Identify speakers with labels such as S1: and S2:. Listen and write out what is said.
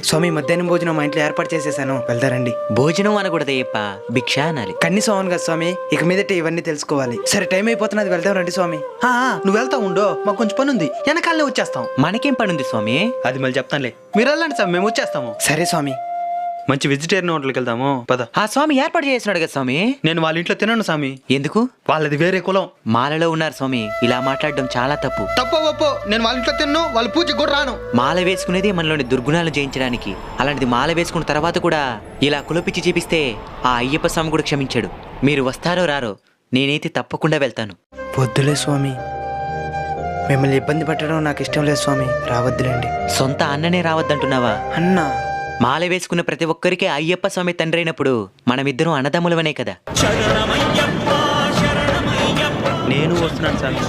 S1: స్వామి మధ్యాహ్నం భోజనం మా ఇంట్లో ఏర్పాటు చేసేసాను, వెళ్తారండి.
S2: భోజనం అనకూడదయ్యప్ప, భిక్ష అనాలి.
S1: కన్నీసం అవును కదా స్వామి, ఇక మీదట ఇవన్నీ తెలుసుకోవాలి. సరే టైం అయిపోతున్నది, వెళ్దాం రండి స్వామి.
S3: నువ్వు వెళ్తా ఉండు, మాకు కొంచెం పని ఉంది, వెనకాలనే వచ్చేస్తాం.
S2: మనకేం పనుంది స్వామి?
S3: అది మళ్ళీ చెప్తానులే, మీరు వెళ్ళండి సార్, మేము వచ్చేస్తాము.
S1: సరే స్వామి.
S3: మంచి వెజిటేరియన్ హోటల్కి వెళ్దాము పద.
S2: ఆ స్వామి ఏర్పాటు చేస్తున్నాడు కదా స్వామి.
S3: నేను వాళ్ళ ఇంట్లో తినను స్వామి.
S2: ఎందుకు?
S3: వాళ్ళది వేరే కులం.
S2: మాలలో ఉన్నారు స్వామి, ఇలా మాట్లాడడం చాలా తప్పు.
S3: తప్ప ఒప్పో, నేను వాళ్ళ ఇంట్లో తిన్ను, వాళ్ళ పూజకి కూడా రాను.
S2: మాల వేసుకునేది మనలోని దుర్గుణాలను జయించడానికి. అలాంటిది మాల వేసుకున్న తర్వాత కూడా ఇలా కులపిచ్చి చేపిస్తే ఆ అయ్యప్ప స్వామి కూడా క్షమించాడు. మీరు వస్తారో రారో, నేనైతే తప్పకుండా వెళ్తాను.
S1: వద్దులే స్వామి, మిమ్మల్ని ఇబ్బంది పెట్టడం నాకు ఇష్టం లేదు స్వామి, రావద్దులేండి.
S2: సొంత అన్ననే రావద్దంటున్నావా?
S1: అన్నా,
S2: మాల వేసుకున్న ప్రతి ఒక్కరికి అయ్యప్ప స్వామి తండ్రి అయినప్పుడు మనమిద్దరం అన్నదమ్ములవనే కదా.
S3: నేను వస్తున్నాను స్వామి.